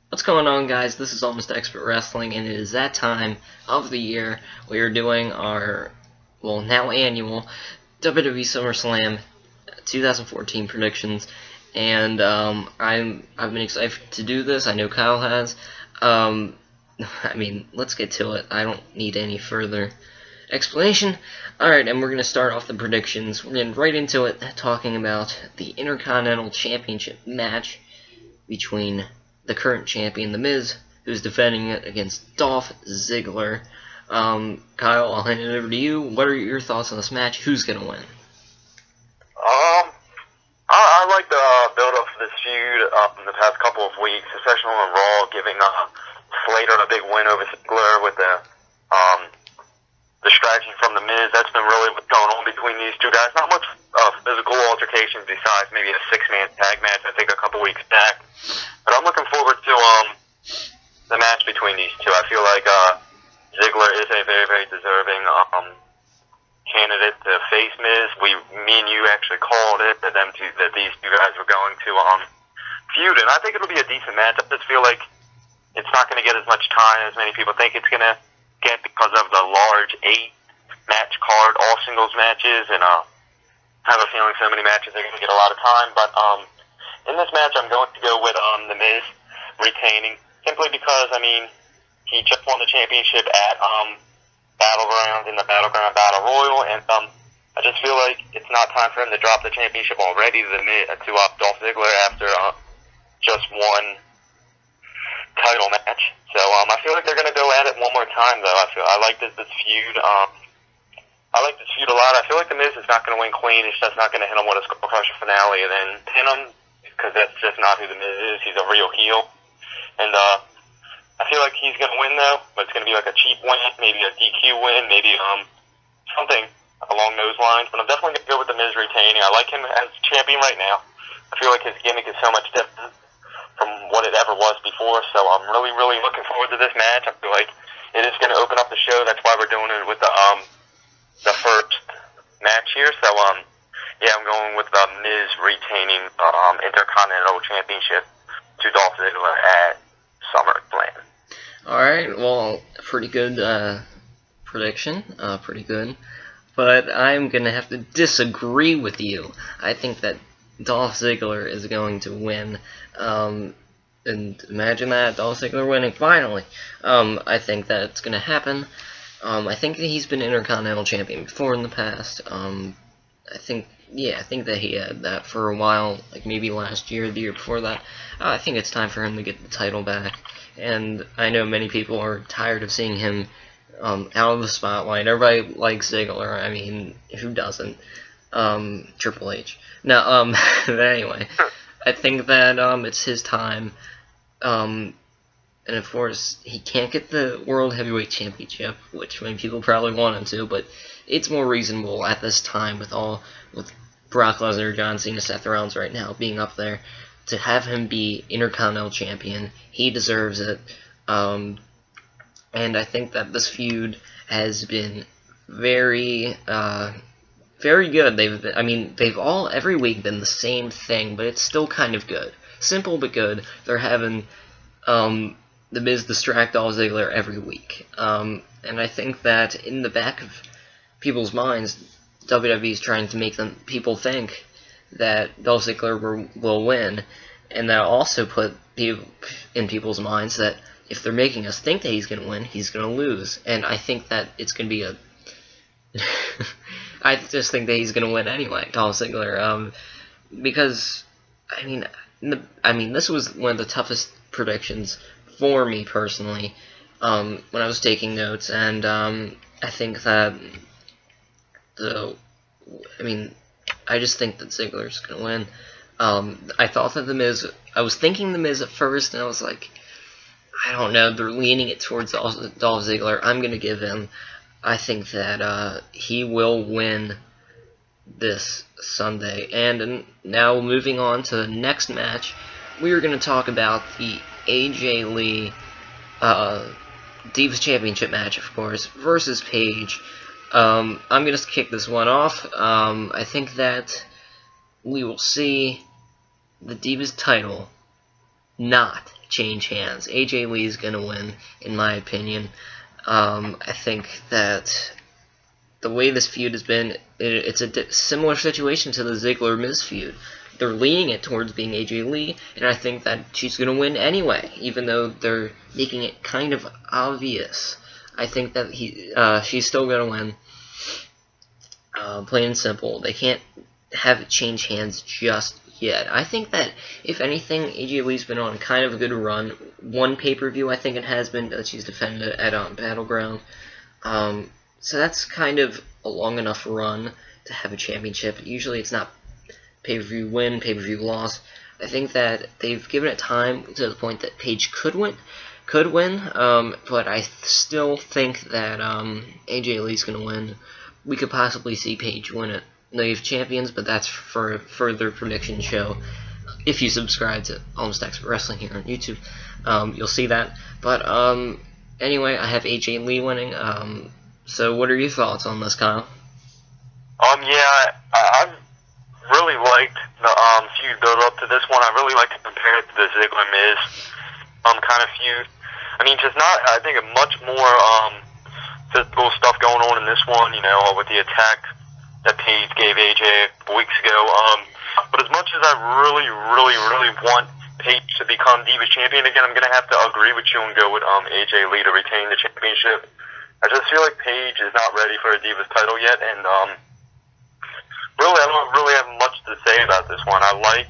What's going on, guys? This is Almost Expert Wrestling, and it is that time of the year. We are doing our, well, now annual WWE SummerSlam 2014 predictions, and I've been excited to do this. I know Kyle has. Let's get to it. I don't need any further explanation. Alright, and we're going to start off the predictions. We're getting right into it, talking about the Intercontinental Championship match between the current champion, The Miz, who's defending it against Dolph Ziggler. Kyle, I'll hand it over to you. What are your thoughts on this match? Who's going to win? I like the build-up for this feud in the past couple of weeks, especially on Raw, giving Slater a big win over Ziggler with the distraction from The Miz. That's been really what's going on between these two guys. Not much physical altercations besides maybe a six-man tag match, I think, a couple weeks back. But I'm looking forward to the match between these two. I feel like Ziggler is a very, very deserving candidate to face Miz. Me and you actually called it that these two guys were going to feud, and I think it'll be a decent match. I just feel like it's not going to get as much time as many people think it's going to get because of the large 8-match card, all singles matches, and I have a feeling so many matches are going to get a lot of time. But in this match, I'm going to go with The Miz retaining, simply because, he just won the championship at Battleground in the Battleground Battle Royal, and I just feel like it's not time for him to drop the championship already to Dolph Ziggler after just one title match. So I feel like they're going to go at it one more time, though. I like this feud. I like this feud a lot. I feel like The Miz is not going to win clean. He's just not going to hit him with a skull crusher finale and then pin him, because that's just not who The Miz is. He's a real heel. And I feel like he's going to win, though, but it's going to be like a cheap win, maybe a DQ win, maybe something along those lines. But I'm definitely going to go with The Miz retaining. I like him as champion right now. I feel like his gimmick is so much different from what it ever was before, so I'm really, really looking forward to this match. I feel like it is going to open up the show. That's why we're doing it with the first match here. So, yeah, I'm going with The Miz retaining Intercontinental Championship to Dolph Ziggler at SummerSlam. Alright, well, pretty good prediction. Pretty good. But I'm going to have to disagree with you. I think that Dolph Ziggler is going to win. And imagine that, Dolph Ziggler winning, finally. I think that's going to happen. I think that he's been Intercontinental Champion before in the past. I think that he had that for a while, like maybe last year, the year before that. I think it's time for him to get the title back. And I know many people are tired of seeing him out of the spotlight. Everybody likes Ziggler. Who doesn't? Triple H. No, but anyway, I think that it's his time. And of course, he can't get the World Heavyweight Championship, which many people probably want him to, but it's more reasonable at this time with Brock Lesnar, John Cena, Seth Rollins right now being up there, to have him be Intercontinental Champion. He deserves it. And I think that this feud has been very, very good. They've all every week been the same thing, but it's still kind of good. Simple but good. They're having The Miz distract Dolph Ziggler every week. And I think that in the back of people's minds, WWE is trying to make people think that Dolph Ziggler will win, and that also put in people's minds that if they're making us think that he's going to win, he's going to lose. And I think that it's going to be I just think that he's going to win anyway, Dolph Ziggler. Because this was one of the toughest predictions for me personally when I was taking notes, and I think that I just think that Ziggler's going to win. I thought that I was thinking The Miz at first, and I was like, I don't know, they're leaning it towards Dolph Ziggler. I'm going to give him. I think that he will win this Sunday. And now moving on to the next match, we are going to talk about the AJ Lee Divas Championship match, of course, versus Paige. I'm going to kick this one off. I think that we will see the Divas title not change hands. AJ Lee is gonna win, in my opinion. I think that the way this feud has been, it's a similar situation to the Ziggler-Miz feud. They're leaning it towards being AJ Lee, and I think that she's going to win anyway, even though they're making it kind of obvious. I think that she's still going to win, plain and simple. They can't have it change hands just yet. I think that, if anything, AJ Lee's been on kind of a good run. One pay-per-view I think it has been that she's defended at Battleground. So that's kind of a long enough run to have a championship. Usually it's not pay-per-view win, pay-per-view loss. I think that they've given it time to the point that Paige could win, but I still think that AJ Lee's going to win. We could possibly see Paige win it. They have champions, but that's for a further prediction show. If you subscribe to Almost Expert Wrestling here on YouTube, you'll see that. But anyway, I have AJ Lee winning. So what are your thoughts on this, Kyle? Yeah, I really liked the feud build up to this one. I really like to compare it to the Ziggler-Miz kind of feud. I mean, just not. I think much more physical stuff going on in this one. You know, with the attack that Paige gave AJ a couple weeks ago. But as much as I really want Paige to become Divas Champion again, I'm gonna have to agree with you and go with AJ Lee to retain the championship. I just feel like Paige is not ready for a Divas title yet, and really, I don't really have much to say about this one. I like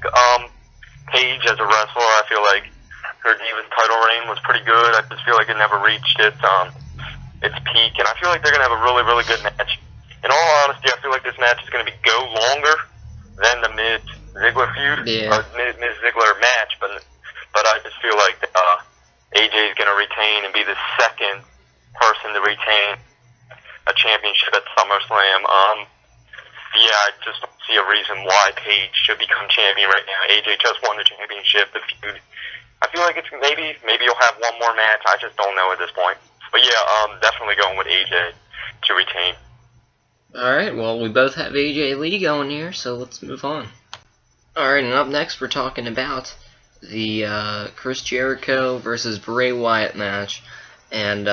Paige as a wrestler. I feel like her Divas title reign was pretty good. I just feel like it never reached its peak, and I feel like they're gonna have a really good match. In all honesty, I feel like this match is gonna go longer than the Miz Ziggler feud, or Miz Ziggler match, but I just feel like AJ is gonna retain and be the second person to retain a championship at SummerSlam. Yeah, I just don't see a reason why Paige should become champion right now. AJ just won the championship. The feud, I feel like it's maybe you'll have one more match. I just don't know at this point. But yeah, definitely going with AJ to retain. Alright, well, we both have AJ Lee going here, so let's move on. Alright, and up next we're talking about the Chris Jericho versus Bray Wyatt match. And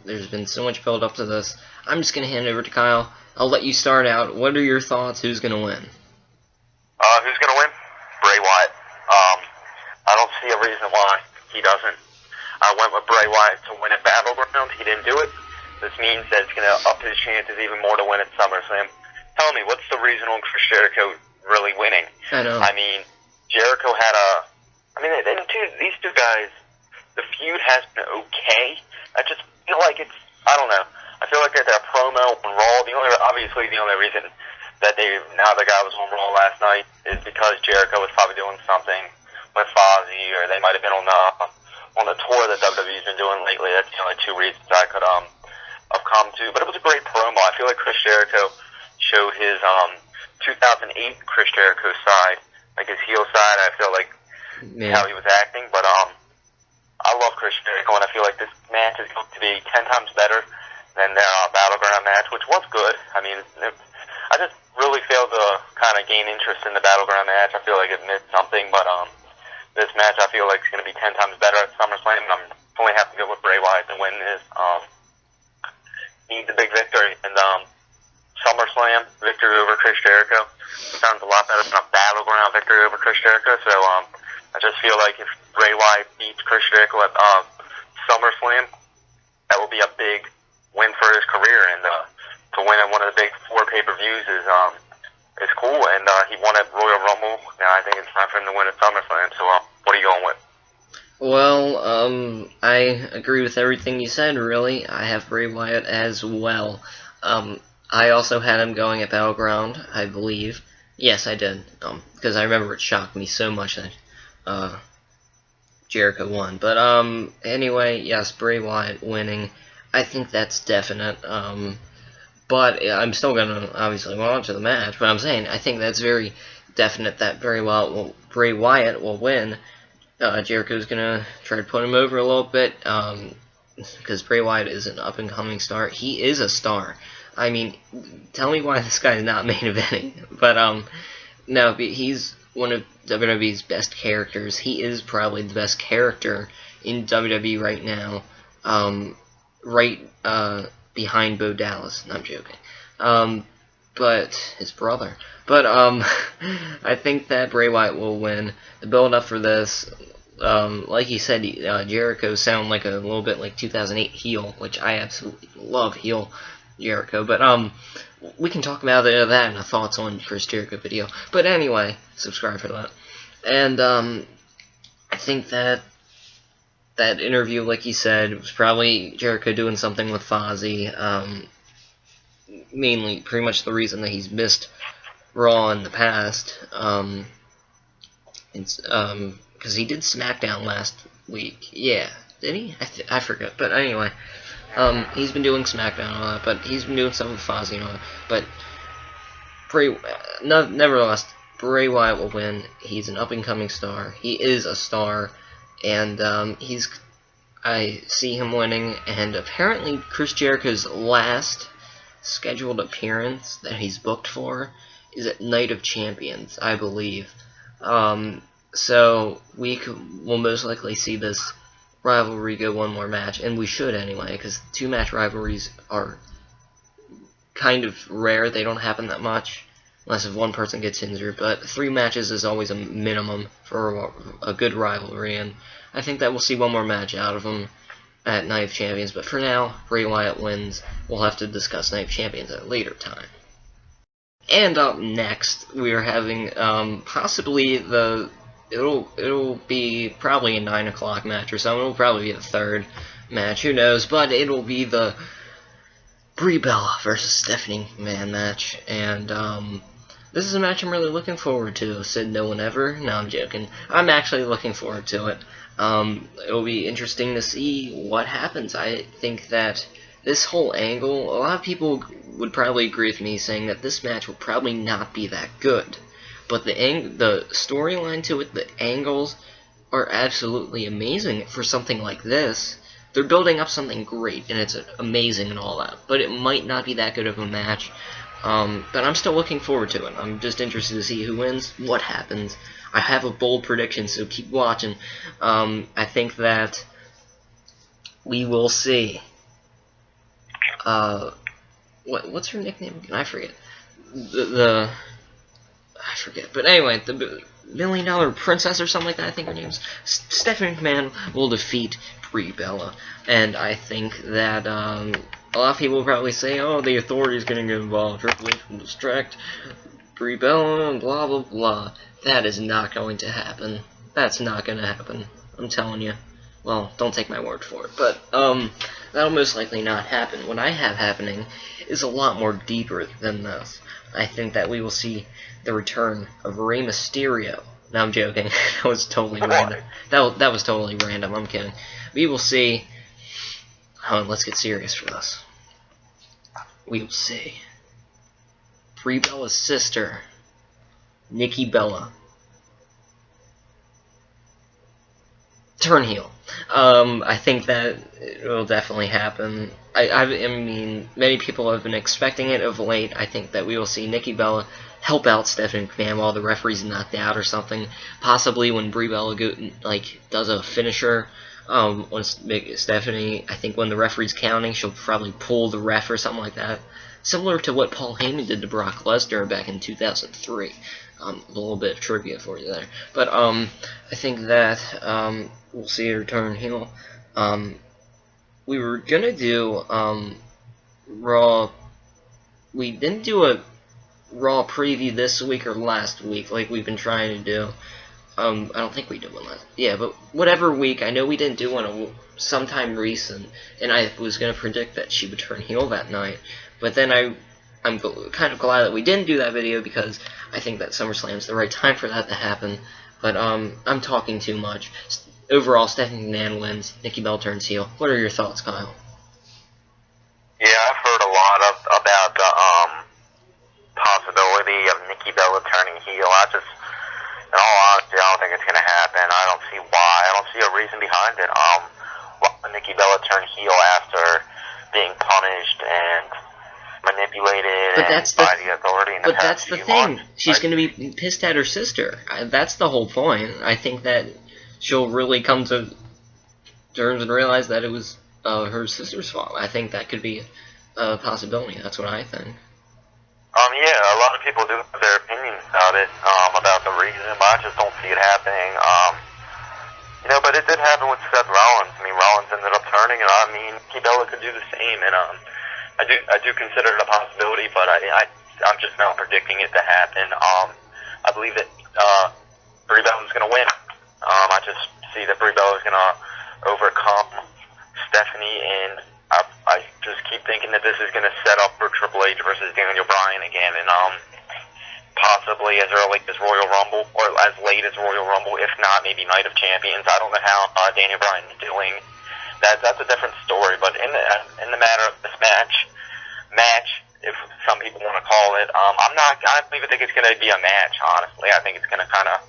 there's been so much build up to this. I'm just going to hand it over to Kyle. I'll let you start out. What are your thoughts? Who's going to win? Who's going to win? Bray Wyatt. I don't see a reason why he doesn't. I went with Bray Wyatt to win at Battleground. He didn't do it. This means that it's going to up his chances even more to win at SummerSlam. Tell me, what's the reason on Chris Jericho really winning? I know. I mean, Jericho had these two guys, the feud has been okay. I just feel like I don't know. I feel like their promo on Raw, the only reason that the guy was on Raw last night is because Jericho was probably doing something with Fozzy, or they might have been on the tour that WWE's been doing lately. That's the only two reasons I could have come to. But it was a great promo. I feel like Chris Jericho showed his 2008 Chris Jericho side, like his heel side. I feel like how he was acting, but I love Chris Jericho, and I feel like this match is going to be 10 times better than their Battleground match, which was good. I mean, I just really failed to kind of gain interest in the Battleground match. I feel like it missed something, but this match I feel like is going to be 10 times better at SummerSlam, and I'm definitely have to go with Bray Wyatt to win this. Needs a big victory, and SummerSlam victory over Chris Jericho sounds a lot better than a Battleground victory over Chris Jericho, so I just feel like if Bray Wyatt beats Chris Jericho at SummerSlam, that will be a big win for his career, and to win at one of the big 4 pay-per-views is cool, and he won at Royal Rumble. Now I think it's time for him to win at SummerSlam, so what are you going with? Well, I agree with everything you said, really. I have Bray Wyatt as well. I also had him going at Battleground, I believe. Yes, I did, because I remember it shocked me so much that Jericho won. But anyway, yes, Bray Wyatt winning. I think that's definite. But I'm still gonna obviously watch the match. But I'm saying I think that's very definite that Bray Wyatt will win. Jericho's gonna try to put him over a little bit because Bray Wyatt is an up and coming star. He is a star. I mean, tell me why this guy is not main eventing. But no, he's one of WWE's best characters. He is probably the best character in WWE right now, right behind Bo Dallas. No, I'm joking. But his brother. But I think that Bray Wyatt will win. The build up for this, like he said, Jericho sound like a little bit like 2008 heel, which I absolutely love heel Jericho. But we can talk about that and the thoughts on Chris Jericho video. But anyway, subscribe for that. And I think that interview, like he said, was probably Jericho doing something with Fozzy. Mainly, pretty much the reason that he's missed Raw in the past. It's because he did SmackDown last week. Yeah, did he? I forget. But anyway, he's been doing SmackDown and all that, but he's been doing stuff with Fozzy and all that. But nevertheless, Bray Wyatt will win. He's an up-and-coming star. He is a star, and I see him winning. And apparently, Chris Jericho's last scheduled appearance that he's booked for is at Night of Champions, I believe. So we will most likely see this rivalry go one more match, and we should anyway, because 2-match rivalries are kind of rare. They don't happen that much, unless if one person gets injured, but 3 matches is always a minimum for a good rivalry, and I think that we'll see one more match out of them at Night of Champions, but for now, Bray Wyatt wins. We'll have to discuss Night of Champions at a later time. And up next, we are having possibly it'll be probably a 9 o'clock match or something. It'll probably be the 3rd match, who knows? But it'll be the Brie Bella versus Stephanie McMahon match, and this is a match I'm really looking forward to. Said no one ever. No, I'm joking. I'm actually looking forward to it. It'll be interesting to see what happens. I think that this whole angle, a lot of people would probably agree with me saying that this match will probably not be that good. But the storyline to it, the angles, are absolutely amazing for something like this. They're building up something great, and it's amazing and all that. But it might not be that good of a match. But I'm still looking forward to it. I'm just interested to see who wins, what happens. I have a bold prediction, so keep watching. I think that we will see. What's her nickname again? I forget. I forget. But anyway, the $1 Million Princess or something like that, I think her name's Stephanie McMahon will defeat Brie Bella. And I think that a lot of people will probably say, oh, the Authority's going to get involved. Triple H will distract Brie Bella and blah, blah, blah. That is not going to happen. That's not going to happen. I'm telling you. Well, don't take my word for it. But that'll most likely not happen. What I have happening is a lot more deeper than this. I think that we will see the return of Rey Mysterio. No, I'm joking. That was totally random. That was totally random. I'm kidding. We will see. Let's get serious for this. We will see Brie Bella's sister, Nikki Bella, turn heel. I think that it will definitely happen. I mean, many people have been expecting it of late. I think that we will see Nikki Bella help out Stephanie McMahon while the referee's knocked out or something. Possibly when Brie Bella does a finisher. When Stephanie, I think when the referee's counting, she'll probably pull the ref or something like that. Similar to what Paul Heyman did to Brock Lesnar back in 2003. A little bit of trivia for you there. But I think that we'll see her turn heel. We were gonna do Raw. We didn't do a Raw preview this week or last week like we've been trying to do. I don't think we did one last. Yeah, but whatever week, I know we didn't do one sometime recent, and I was gonna predict that she would turn heel that night. But then I'm kind of glad that we didn't do that video because I think that SummerSlam is the right time for that to happen. But I'm talking too much. Overall, Stephanie McMahon wins. Nikki Bella turns heel. What are your thoughts, Kyle? Yeah, I've heard a lot about the possibility of Nikki Bella turning heel. In all honesty, I don't think it's going to happen. I don't see why. I don't see a reason behind it. Why would Nikki Bella turn heel after being punished and manipulated But that's by the authority in the But past that's the few thing. months. She's going to be pissed at her sister. That's the whole point. I think that she'll really come to terms and realize that it was her sister's fault. I think that could be a possibility. That's what I think. Yeah, a lot of people do have their opinions about the reason, but I just don't see it happening. But it did happen with Seth Rollins. I mean, Rollins ended up turning, and I mean, Bella could do the same, and I do consider it a possibility, but I'm just not predicting it to happen. I believe that Brie Bella's going to win. I just see that Brie Bella is going to overcome Stephanie, and I just keep thinking that this is going to set up for Triple H versus Daniel Bryan again, and possibly as early as Royal Rumble, or as late as Royal Rumble, if not maybe Night of Champions. I don't know how Daniel Bryan is doing. That's a different story, but in the matter of this match, if some people want to call it, I don't even think it's going to be a match, honestly. I think it's going to kind of,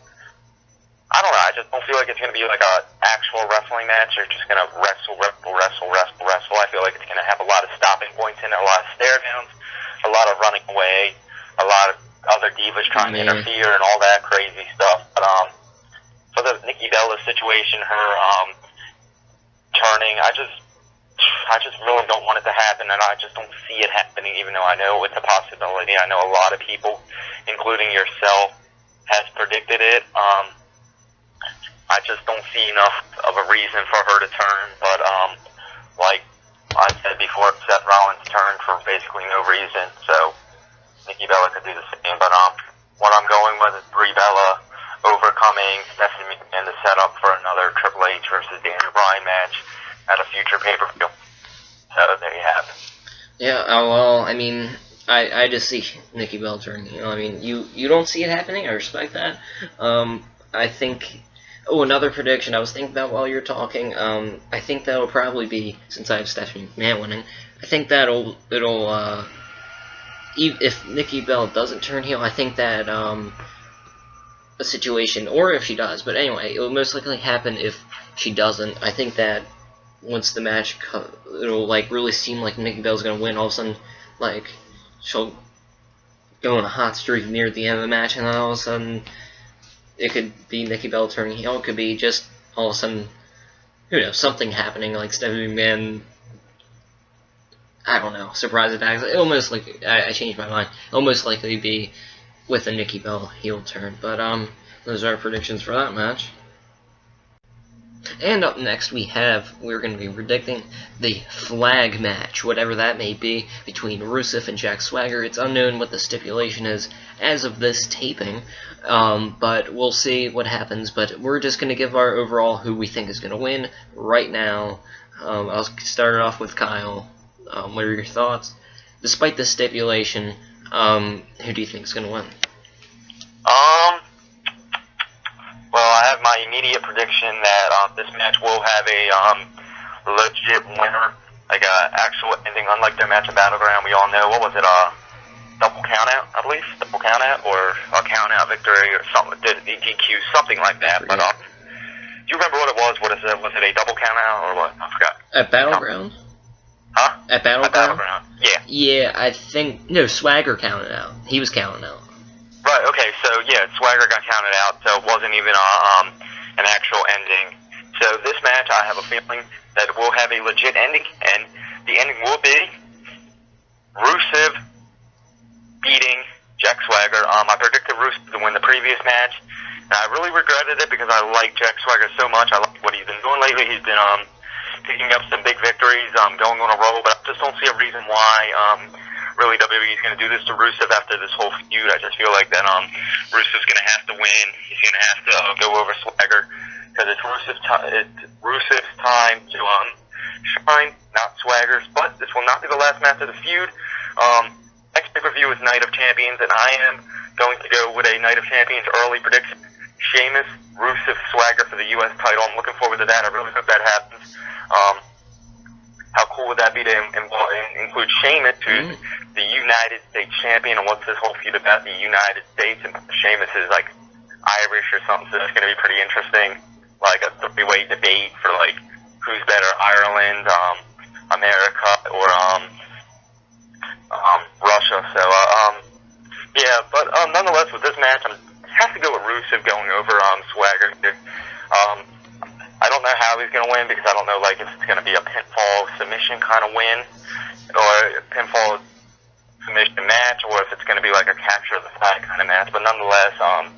I don't know, I just don't feel like it's going to be like a actual wrestling match. You're just going to wrestle. I feel like it's going to have a lot of stopping points in it, a lot of stare downs, a lot of running away, a lot of other divas trying to interfere and all that crazy stuff. But for the Nikki Bella situation, her turning, I just really don't want it to happen, and I just don't see it happening, even though I know it's a possibility. I know a lot of people, including yourself, has predicted it. I just don't see enough of a reason for her to turn, but like I said before, Seth Rollins turned for basically no reason, so Nikki Bella could do the same. But what I'm going with is Brie Bella overcoming Stephanie McMahon to set up for another Triple H versus Daniel Bryan match at a future pay-per-view. So there you have it. Yeah, well, I mean, I just see Nikki Bella turning. I mean, you don't see it happening. I respect that. I think. Oh, another prediction I was thinking about while you're talking. I think that'll probably be, since I have Stephanie McMahon winning, I think if Nikki Bella doesn't turn heel, I think that a situation, or if she does, but anyway, it will most likely happen if she doesn't. I think that once the match, it'll like really seem like Nikki Bella's gonna win. All of a sudden, like she'll go on a hot streak near the end of the match, and then all of a sudden, it could be Nikki Bella turning heel. It could be just all of a sudden, who knows, something happening like Stephanie McMahon. I don't know, surprise attacks. It'll most likely, I changed my mind. It'll most likely be with a Nikki Bella heel turn. But those are our predictions for that match. And up next we're going to be predicting the flag match, whatever that may be, between Rusev and Jack Swagger. It's unknown what the stipulation is as of this taping, but we'll see what happens. But we're just going to give our overall who we think is going to win right now. I'll start it off with Kyle. What are your thoughts? Despite the stipulation, who do you think is going to win? Well, I have my immediate prediction that this match will have a legit winner, like a actual ending, unlike their match in Battleground. We all know, what was it, double countout, I believe, double countout, or a countout victory, or something, DQ, something like that. But do you remember what it was? What is it? Was it a double countout or what? I forgot. At Battleground? Huh? At Battleground? Yeah. Yeah, I think no. Swagger counted out. He was counting out. Right, okay, so yeah, Swagger got counted out, so it wasn't even an actual ending. So this match, I have a feeling that it will have a legit ending, and the ending will be Rusev beating Jack Swagger. I predicted Rusev to win the previous match, and I really regretted it because I like Jack Swagger so much. I like what he's been doing lately. He's been picking up some big victories, going on a roll, but I just don't see a reason why really WWE is going to do this to Rusev after this whole feud. I just feel like that Rusev's going to have to win. He's going to have to go over Swagger because it's Rusev's time to shine, not Swagger's. But this will not be the last match of the feud. Next pay-per-view is Night of Champions, and I am going to go with a Night of Champions early prediction. Sheamus, Rusev, Swagger for the U.S. title. I'm looking forward to that. I really hope that happens. How cool would that be to include Sheamus, who's the United States champion, and what's this whole feud about the United States? And Sheamus is like Irish or something, so that's going to be pretty interesting. Like a three-way debate for like who's better, Ireland, America, or Russia. So, yeah, but nonetheless, with this match, I have to go with Rusev going over Swagger. I don't know how he's going to win because I don't know like if it's going to be a pinfall submission kind of win or a pinfall submission match or if it's going to be like a capture the flag kind of match. But nonetheless, I'll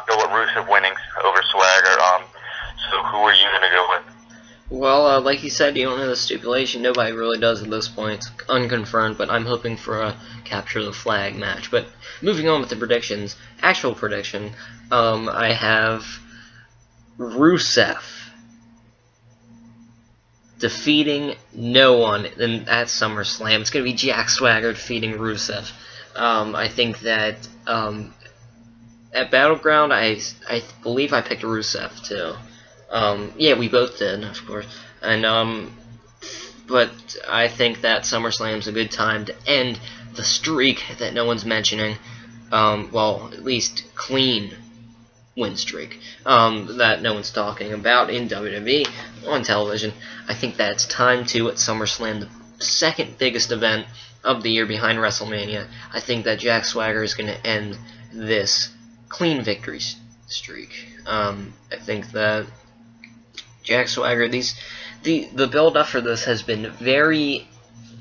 go with Rusev winning over Swagger. So who are you going to go with? Well, like you said, you don't know the stipulation. Nobody really does at this point. It's unconfirmed, but I'm hoping for a capture the flag match. But moving on with the predictions, actual prediction, I have Rusev defeating no one at SummerSlam. It's going to be Jack Swagger defeating Rusev. I think that at Battleground, I believe I picked Rusev too. Yeah, we both did, of course. And but I think that SummerSlam's a good time to end the streak that no one's mentioning. Well, at least clean win streak that no one's talking about in WWE on television. I think that it's time to, at SummerSlam, the second biggest event of the year behind WrestleMania, I think that Jack Swagger is going to end this clean victory streak. I think that Jack Swagger, the build up for this has been very,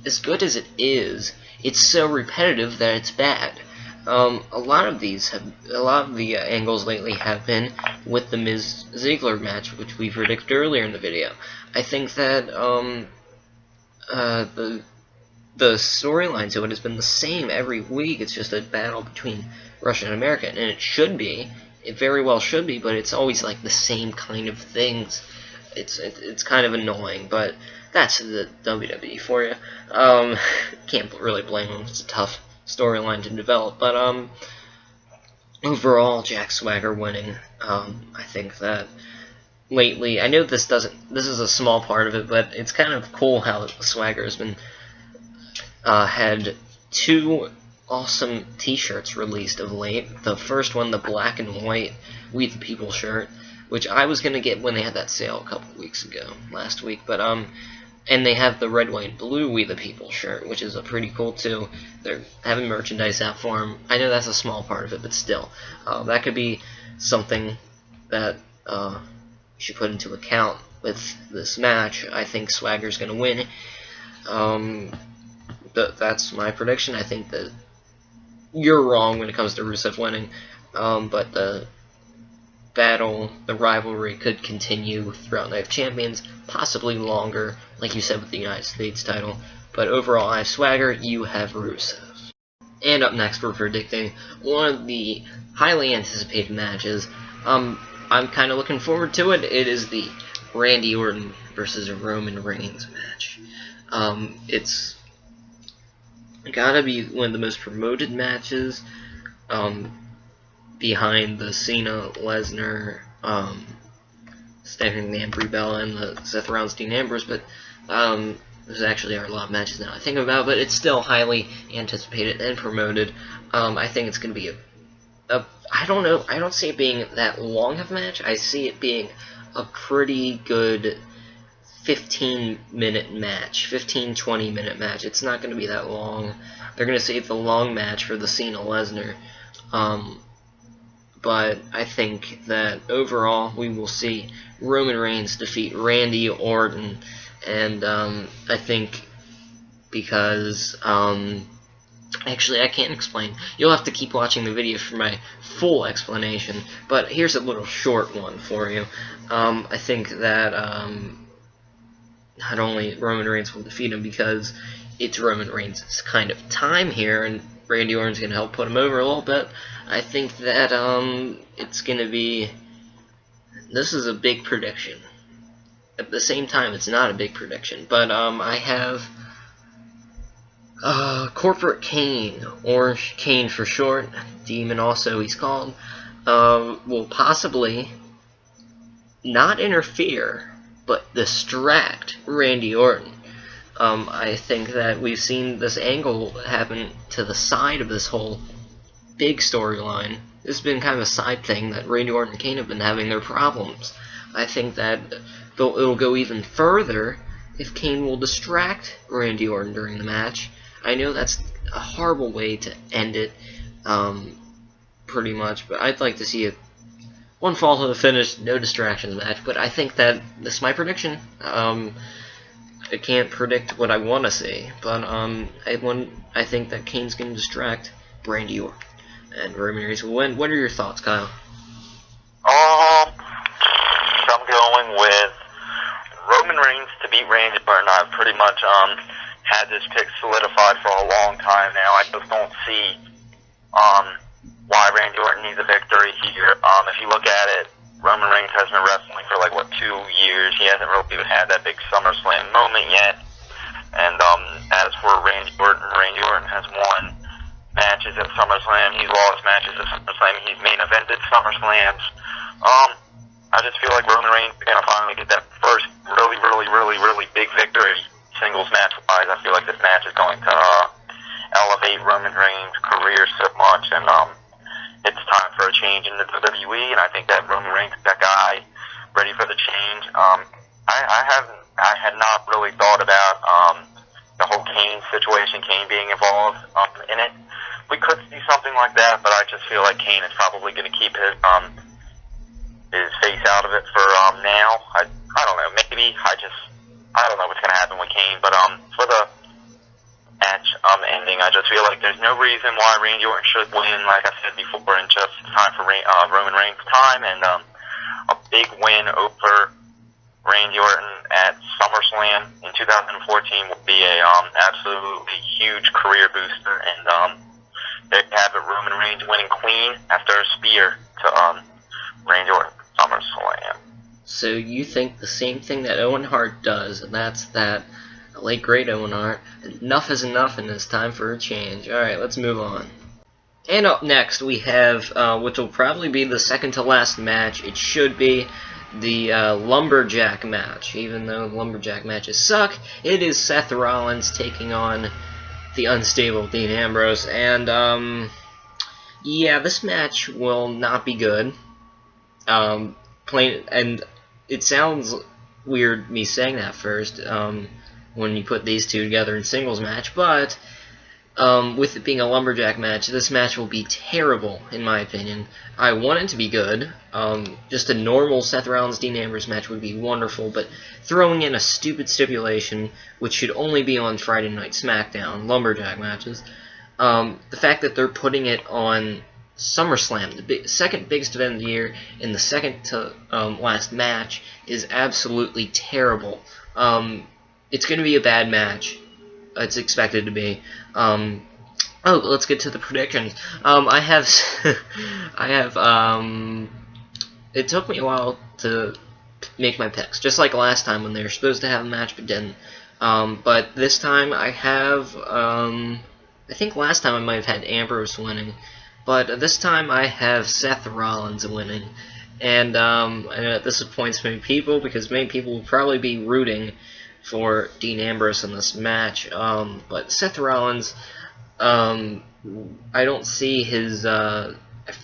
as good as it is, it's so repetitive that it's bad. A lot of the angles lately have been with the Miz Ziggler match, which we predicted earlier in the video. I think that the storyline to it has been the same every week. It's just a battle between Russia and America, and it should be. It very well should be, but it's always like the same kind of things. It's kind of annoying, but that's the WWE for you. Can't really blame them. It's a tough storyline to develop, but overall, Jack Swagger winning. I think that lately, I know this is a small part of it, but it's kind of cool how Swagger has been had two awesome t-shirts released of late. The first one, the black and white We the People shirt, which I was gonna get when they had that sale a couple weeks ago, last week, but and they have the red, white, and blue We the People shirt, which is pretty cool too. They're having merchandise out for them. I know that's a small part of it, but still, that could be something that you should put into account with this match. I think Swagger's gonna win. That's my prediction. I think that you're wrong when it comes to Rusev winning, but the rivalry could continue throughout Night of Champions, possibly longer, like you said with the United States title. But overall, I have Swagger, you have Rusev. And up next, we're predicting one of the highly anticipated matches. I'm kind of looking forward to it. It is the Randy Orton versus Roman Reigns match. It's gotta be one of the most promoted matches, behind the Cena, Lesnar, Stephanie and Brie Bella, and the Seth Rollins, Dean Ambrose, but there's actually a lot of matches now I think about, but it's still highly anticipated and promoted. I think it's going to be I don't know, I don't see it being that long of a match. I see it being a pretty good 15-minute match, 15-20 minute match. It's not going to be that long. They're going to save the long match for the Cena Lesnar. But I think that overall we will see Roman Reigns defeat Randy Orton, and I think because actually I can't explain. You'll have to keep watching the video for my full explanation, but here's a little short one for you. I think that not only Roman Reigns will defeat him because it's Roman Reigns' kind of time here, and Randy Orton's going to help put him over a little bit. I think that it's going to be... This is a big prediction. At the same time, it's not a big prediction, but I have Corporate Kane, or Kane for short, Demon also he's called, will possibly not interfere, but distract Randy Orton. I think that we've seen this angle happen to the side of this whole big storyline. This has been kind of a side thing that Randy Orton and Kane have been having their problems. I think that it'll go even further if Kane will distract Randy Orton during the match. I know that's a horrible way to end it, pretty much. But I'd like to see it one fall to the finish, no distractions match. But I think that this is my prediction. I can't predict what I want to see, but I think that Kane's going to distract Randy Orton, and Roman Reigns will win. What are your thoughts, Kyle? I'm going with Roman Reigns to beat Randy Orton. I've pretty much had this pick solidified for a long time now. I just don't see why Randy Orton needs a victory here. If you look at it, Roman Reigns has been wrestling for 2 years. He hasn't really even had that big SummerSlam moment yet. And as for Randy Orton has won matches at SummerSlam. He's lost matches at SummerSlam. He's main evented SummerSlams. I just feel like Roman Reigns is going to finally get that first really big victory, singles match-wise. I feel like this match is going to elevate Roman Reigns' career so much, and it's time for a change in the WWE, and I think that Roman Reigns is that guy ready for the change. I had not really thought about the whole Kane situation, Kane being involved in it. We could see something like that, but I just feel like Kane is probably going to keep his face out of it for now. I don't know, maybe. I don't know what's going to happen with Kane, but for the match ending, I just feel like there's no reason why Randy Orton should win, like I said before, and just time for Roman Reigns' time, and a big win over Randy Orton at SummerSlam in 2014 would be a absolutely huge career booster, and they have it, Roman Reigns winning clean after a spear to Randy Orton at SummerSlam. So you think the same thing that Owen Hart does, and that's that late great Owen Hart, enough is enough and it's time for a change. Alright, let's move on. And up next we have, which will probably be the second to last match, it should be the Lumberjack match. Even though Lumberjack matches suck, it is Seth Rollins taking on the unstable Dean Ambrose, and yeah, this match will not be good. And it sounds weird me saying that first, when you put these two together in singles match, but with it being a Lumberjack match, this match will be terrible, in my opinion. I want it to be good. Just a normal Seth Rollins Dean Ambrose match would be wonderful, but throwing in a stupid stipulation, which should only be on Friday Night SmackDown, Lumberjack matches, the fact that they're putting it on SummerSlam, the second biggest event of the year, in the second to last match, is absolutely terrible. It's going to be a bad match. It's expected to be. Oh, let's get to the predictions. I have, it took me a while to make my picks, just like last time when they were supposed to have a match but didn't. But this time I have, I think last time I might have had Ambrose winning, but this time I have Seth Rollins winning. And I know this disappoints many people, because many people will probably be rooting for Dean Ambrose in this match, but Seth Rollins, I don't see his, I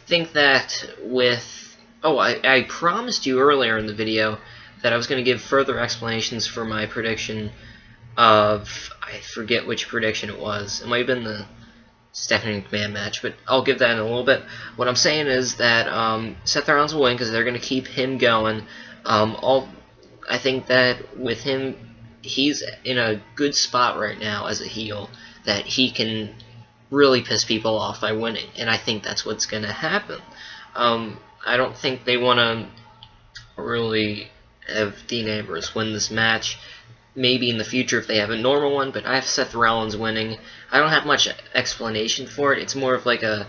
think that with, I promised you earlier in the video that I was going to give further explanations for my prediction of, I forget which prediction it was, it might have been the Stephanie McMahon match, but I'll give that in a little bit. What I'm saying is that Seth Rollins will win, because they're going to keep him going. I think that with him, he's in a good spot right now as a heel, that he can really piss people off by winning, and I think that's what's going to happen. I don't think they want to really have Dean Ambrose win this match. Maybe in the future if they have a normal one, but I have Seth Rollins winning. I don't have much explanation for it. It's more of like a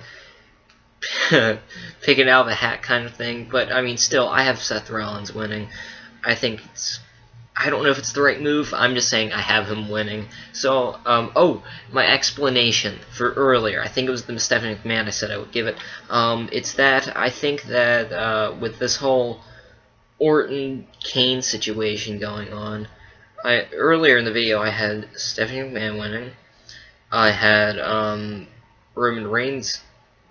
pick it out of a hat kind of thing, but I mean, still, I have Seth Rollins winning. I think it's, I don't know if it's the right move. I'm just saying I have him winning. So, my explanation for earlier, I think it was the Stephanie McMahon I said I would give it. It's that I think that with this whole Orton-Kane situation going on, earlier in the video I had Stephanie McMahon winning. I had Roman Reigns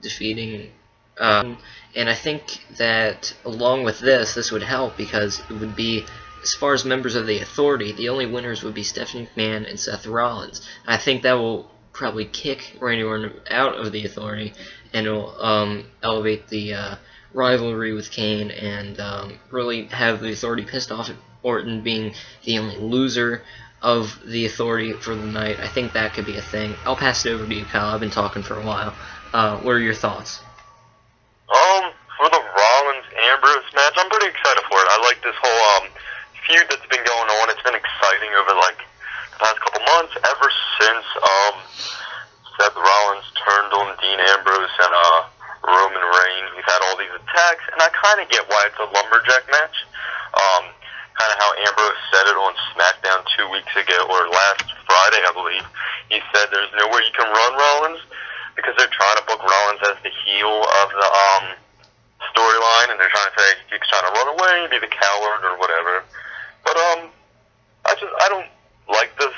defeating, and I think that along with this would help, because it would be, as far as members of the Authority, the only winners would be Stephanie McMahon and Seth Rollins. I think that will probably kick Randy Orton out of the Authority, and it'll elevate the rivalry with Kane and really have the Authority pissed off at Orton being the only loser of the Authority for the night. I think that could be a thing. I'll pass it over to you, Kyle. I've been talking for a while. What are your thoughts? For the Rollins-Ambrose match, I'm pretty excited for it. I like this whole feud that's been going on. It's been exciting over like the past couple months, ever since Seth Rollins turned on Dean Ambrose and Roman Reigns. We've had all these attacks, and I kind of get why it's a lumberjack match. Kind of how Ambrose said it on SmackDown 2 weeks ago, or last Friday, I believe. He said there's nowhere you can run Rollins, because they're trying to book Rollins as the heel of the storyline, and they're trying to say he's trying to run away, be the coward or whatever. But I don't like this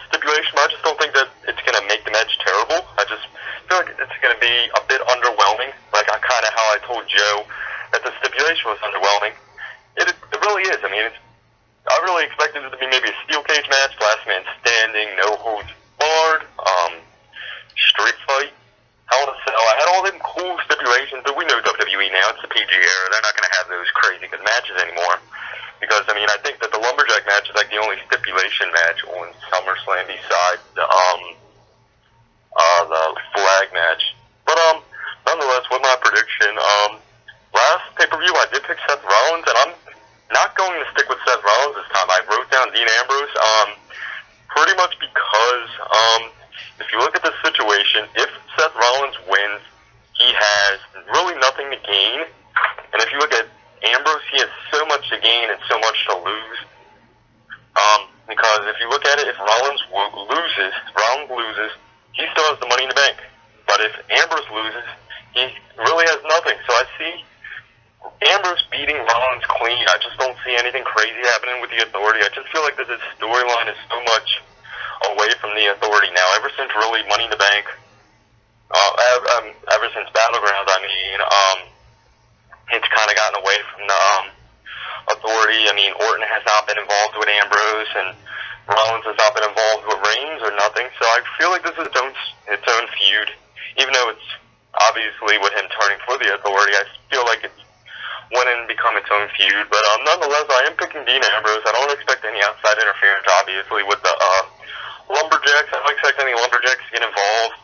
stipulation. I just don't think that it's gonna make the match terrible. I just feel like it's gonna be a bit underwhelming. Like kind of how I told Joe that the stipulation was underwhelming. It really is. I mean, I really expected it to be maybe a steel cage match, last man standing, no holds barred, street fight. Hell in a Cell. I had all them cool stipulations, but we know WWE now, it's the PG era. They're not going to have those crazy good matches anymore. Because, I mean, I think that the Lumberjack match is like the only stipulation match on SummerSlam besides the flag match. But, nonetheless, with my prediction, last pay-per-view I did pick Seth Rollins, and I'm not going to stick with Seth Rollins this time. I wrote down Dean Ambrose, pretty much because, if you look at the situation, if Seth Rollins wins, he has really nothing to gain. And if you look at Ambrose, he has so much to gain and so much to lose. Because if you look at it, if Rollins loses, he still has the Money in the Bank. But if Ambrose loses, he really has nothing. So I see Ambrose beating Rollins clean. I just don't see anything crazy happening with the Authority. I just feel like this storyline is so much away from the Authority now. Ever since really Money in the Bank, ever since Battleground, I mean, it's kind of gotten away from the Authority. I mean, Orton has not been involved with Ambrose, and Rollins has not been involved with Reigns or nothing. So I feel like this is its own feud, even though it's obviously with him turning for the Authority. I feel like it's went and become its own feud. But nonetheless, I am picking Dean Ambrose. I don't expect any outside interference, obviously, with the Lumberjacks. I don't expect any Lumberjacks to get involved,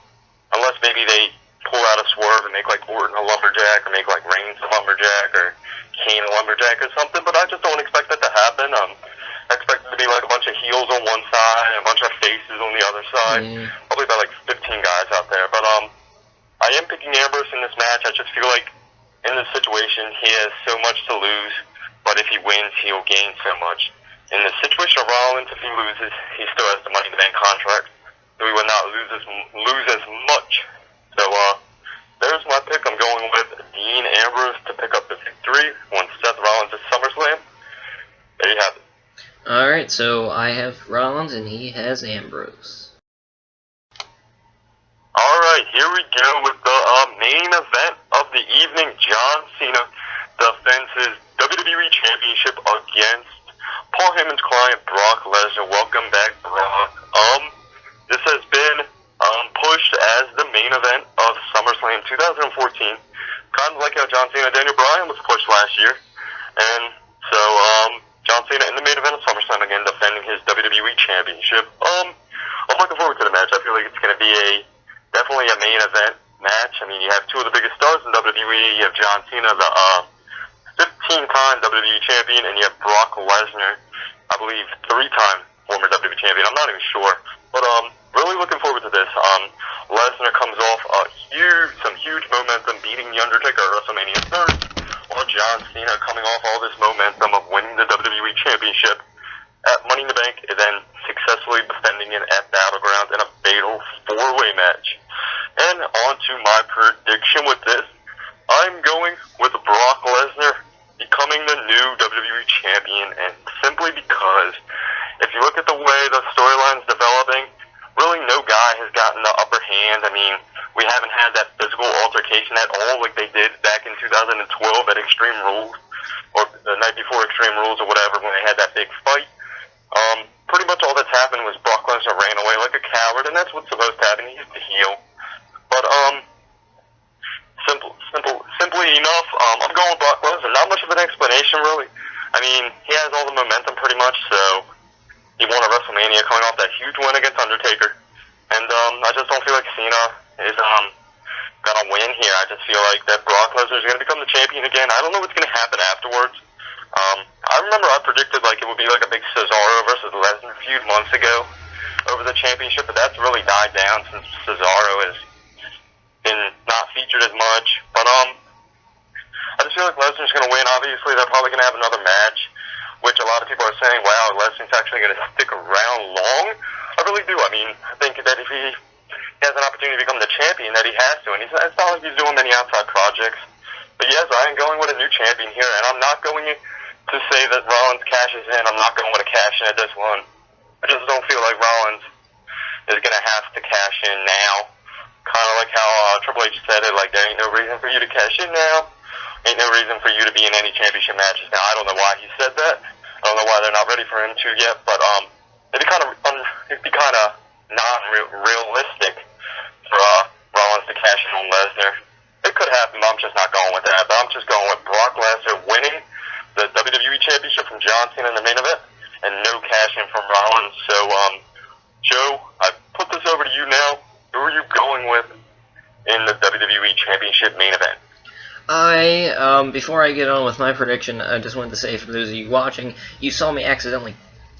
unless maybe they pull out a swerve and make like Orton a Lumberjack, or make like Reigns a Lumberjack, or Kane a Lumberjack or something. But I just don't expect that to happen. I expect it to be like a bunch of heels on one side and a bunch of faces on the other side. Probably about like 15 guys out there. But I am picking Ambrose in this match. I just feel like in this situation he has so much to lose, but if he wins, he'll gain so much. In the situation of Rollins, if he loses, he still has the Money in the Bank contract, so he would not lose as much. So there's my pick. I'm going with Dean Ambrose to pick up the victory on Seth Rollins at SummerSlam. There you have it. Alright, so I have Rollins and he has Ambrose. Alright, here we go with the main event of the evening. John Cena defends his WWE Championship against Paul Heyman's client, Brock Lesnar. Welcome back, Brock. This has been pushed as the main event of SummerSlam 2014. Kind of like how John Cena and Daniel Bryan was pushed last year. And so, John Cena in the main event of SummerSlam again, defending his WWE Championship. I'm looking forward to the match. I feel like it's going to be definitely a main event match. I mean, you have two of the biggest stars in WWE. You have John Cena, the 15-time WWE champion, and you have Brock Lesnar, I believe 3-time former WWE champion. I'm not even sure, but really looking forward to this. Lesnar comes off some huge momentum, beating The Undertaker at WrestleMania 30, while John Cena coming off all this momentum of winning the WWE Championship at Money in the Bank, and then successfully defending it at Battleground in a fatal 4-way match. And on to my prediction with this. I'm going with Brock Lesnar becoming the new WWE Champion, and simply because if you look at the way the storyline's developing, really no guy has gotten the upper hand. I mean, we haven't had that physical altercation at all like they did back in 2012 at Extreme Rules, or the night before Extreme Rules or whatever, when they had that big fight. pretty much all that's happened was Brock Lesnar ran away like a coward, and that's what's supposed to happen. He's the heel. But, simply enough, I'm going with Brock Lesnar. Not much of an explanation, really. I mean, he has all the momentum pretty much, so he won at WrestleMania coming off that huge win against Undertaker. And, I just don't feel like Cena is, gonna win here. I just feel like that Brock Lesnar is gonna become the champion again. I don't know what's gonna happen afterwards. I remember I predicted, like, it would be like a big Cesaro versus Lesnar feud months ago over the championship, but that's really died down since Cesaro has been not featured as much. But, I just feel like Lesnar's going to win. Obviously, they're probably going to have another match, which a lot of people are saying, wow, Lesnar's actually going to stick around long. I really do. I mean, I think that if he has an opportunity to become the champion, that he has to. And it's not like he's doing many outside projects. But yes, I am going with a new champion here, and I'm not going to say that Rollins cashes in. I'm not going with a cash in at this one. I just don't feel like Rollins is going to have to cash in now. Kind of like how Triple H said it, like, there ain't no reason for you to cash in now. Ain't no reason for you to be in any championship matches now. I don't know why he said that. I don't know why they're not ready for him to yet, but it'd be kind of non-realistic for Rollins to cash in on Lesnar. It could happen, but I'm just not going with that. But I'm just going with Brock Lesnar winning the WWE Championship from John Cena in the main event, and no cash in from Rollins. So, Joe, I put this over to you now. Who are you going with in the WWE Championship main event? Before I get on with my prediction, I just wanted to say, for those of you watching, you saw me accidentally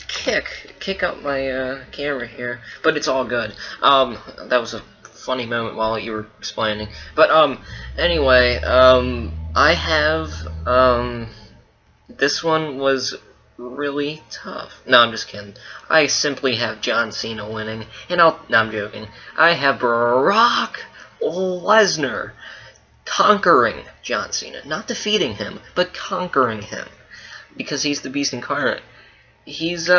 kick up my camera here, but it's all good. That was a funny moment while you were explaining. But anyway, I have this one was really tough. No, I'm just kidding. I simply have John Cena winning, and no, I'm joking. I have Brock Lesnar conquering John Cena. Not defeating him, but conquering him. Because he's the beast incarnate. He's,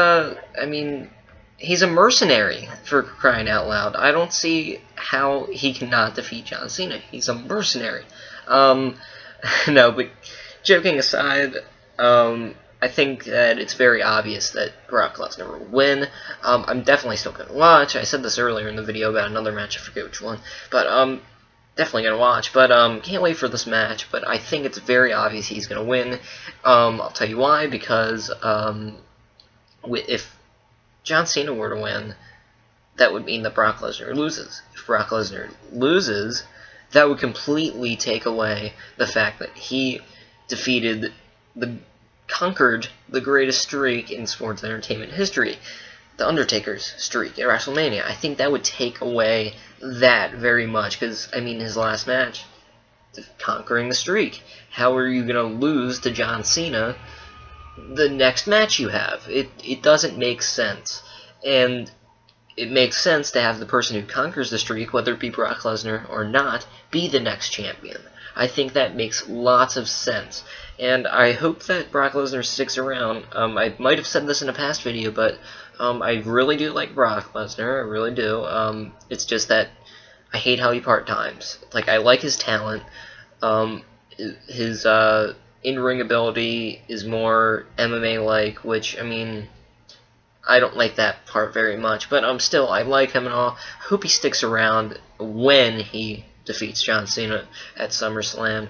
he's a mercenary, for crying out loud. I don't see how he cannot defeat John Cena. He's a mercenary. No, but joking aside, I think that it's very obvious that Brock Lesnar will win. I'm definitely still going to watch. I said this earlier in the video about another match, I forget which one. But, definitely going to watch. But, can't wait for this match. But I think it's very obvious he's going to win. I'll tell you why. Because, if John Cena were to win, that would mean that Brock Lesnar loses. If Brock Lesnar loses, that would completely take away the fact that he conquered the greatest streak in sports entertainment history, the Undertaker's streak at WrestleMania. I think that would take away that very much, because, I mean, his last match, conquering the streak. How are you going to lose to John Cena the next match you have? It doesn't make sense. And it makes sense to have the person who conquers the streak, whether it be Brock Lesnar or not, be the next champion. I think that makes lots of sense. And I hope that Brock Lesnar sticks around. I might have said this in a past video, but I really do like Brock Lesnar. I really do. It's just that I hate how he part-times. Like, I like his talent. His in-ring ability is more MMA-like, which, I mean, I don't like that part very much. But still, I like him and all. I hope he sticks around when he defeats John Cena at SummerSlam.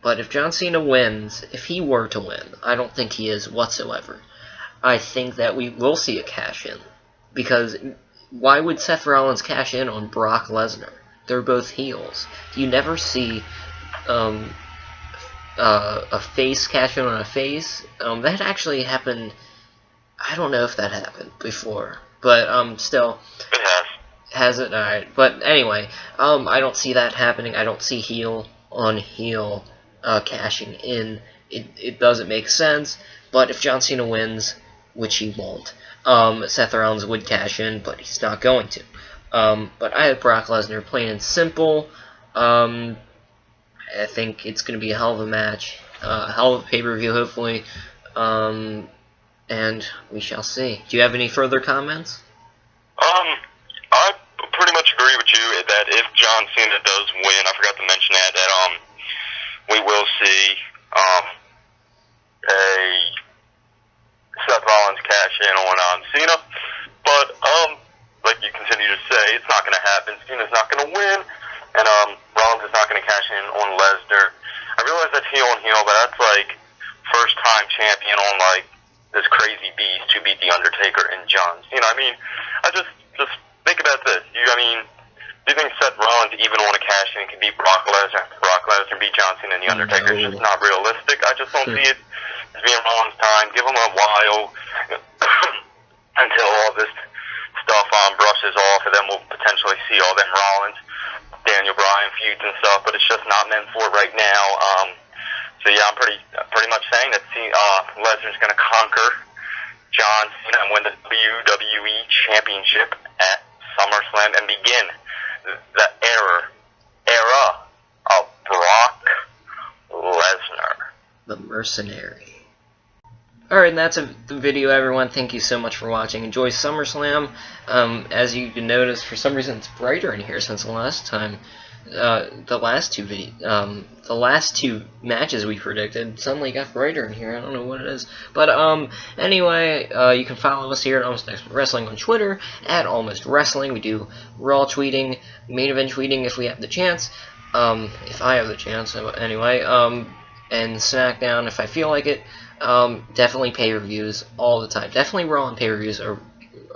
But if John Cena wins, if he were to win, I don't think he is whatsoever. I think that we will see a cash-in. Because why would Seth Rollins cash in on Brock Lesnar? They're both heels. You never see a face cash in on a face. That actually happened. I don't know if that happened before. But still. It has. Has it? Alright. But anyway, I don't see that happening. I don't see heel on heel cashing in. It doesn't make sense. But if John Cena wins, which he won't, Seth Rollins would cash in, but he's not going to. But I have Brock Lesnar, plain and simple. I think it's going to be a hell of a match, a hell of a pay-per-view, hopefully. And we shall see. Do you have any further comments? I pretty much agree with you that if John Cena does win, I forgot to mention that we will see a Seth Rollins cash in on Lesnar. I realize that's heel and heel, but that's like first time champion on like this crazy beast who beat the Undertaker and John. You know, I mean, I just think about this. Do you think Seth Rollins even want to cash in and can beat Brock Lesnar? Brock Lesnar beat John Cena and the Undertaker. It's just not realistic. I just don't see it as being Rollins' time. Give him a while until all this stuff brushes off, and then we'll potentially see all them Rollins, Daniel Bryan feuds and stuff. But it's just not meant for right now. So yeah, I'm pretty much saying that Lesnar's going to conquer John Cena and win the WWE Championship at SummerSlam and begin the era of Brock Lesnar, the mercenary. Alright, and that's the video, everyone. Thank you so much for watching. Enjoy SummerSlam. As you can notice, for some reason it's brighter in here since the last time. The last two matches we predicted suddenly got brighter in here. I don't know what it is. But anyway, you can follow us here at Almost Expert Wrestling on Twitter, at Almost Wrestling. We do Raw tweeting, main event tweeting if we have the chance. If I have the chance, anyway. And SmackDown if I feel like it. Definitely pay-per-views all the time. Definitely Raw and pay-per-views are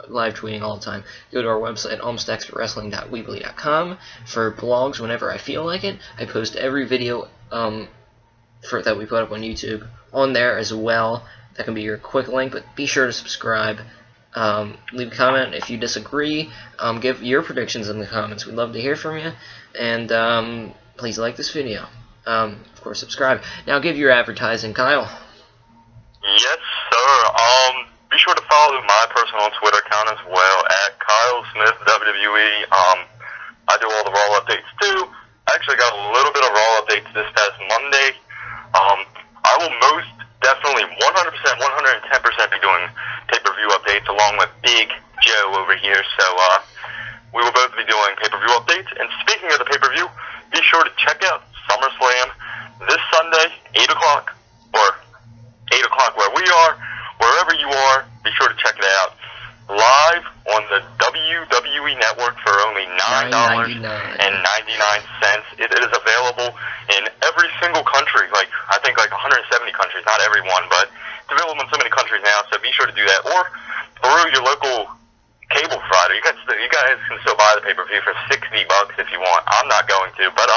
live tweeting all the time. Go to our website, almostexpertwrestling.weebly.com, for blogs whenever I feel like it. I post every video that we put up on YouTube on there as well. That can be your quick link, but be sure to subscribe. Leave a comment if you disagree. Give your predictions in the comments. We'd love to hear from you. And please like this video. Of course, subscribe. Now give your advertising, Kyle. Yes, sir. Be sure to follow my personal Twitter account as well, at Kyle Smith WWE. I do all the Raw updates too. I actually got a little bit of Raw updates this past Monday. I will most definitely 100%, 110% be doing pay-per-view updates along with Big Joe over here. So we will both be doing pay-per-view updates. And speaking of the pay-per-view, be sure to check out SummerSlam this Sunday, 8 o'clock, or 8 o'clock where we are. Wherever you are, be sure to check it out. Live on the WWE Network for only $9.99. It is available in every single country. I think 170 countries, not every one, but it's available in so many countries now, so be sure to do that. Or through your local cable provider. You guys can still buy the pay-per-view for $60 if you want. I'm not going to. But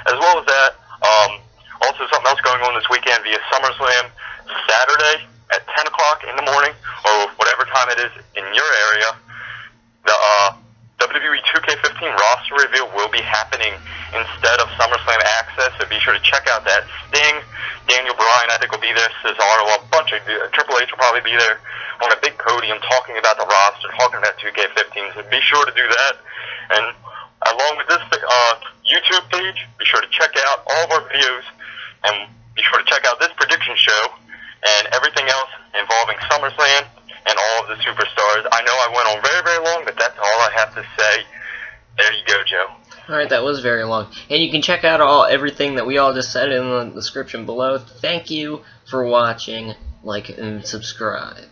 as well as that, also something else going on this weekend via SummerSlam, Saturday at 10 o'clock in the morning, or whatever time it is in your area, the WWE 2K15 roster reveal will be happening instead of SummerSlam Access, so be sure to check out that. Sting, Daniel Bryan, I think will be there, Cesaro, a bunch of Triple H will probably be there on a big podium talking about the roster, talking about 2K15, so be sure to do that. And along with this YouTube page, be sure to check out all of our videos, and be sure to check out this prediction show and everything else involving SummerSlam and all of the superstars. I know I went on very, very long, but that's all I have to say. There you go, Joe. Alright, that was very long. And you can check out everything that we all just said in the description below. Thank you for watching, like, and subscribe.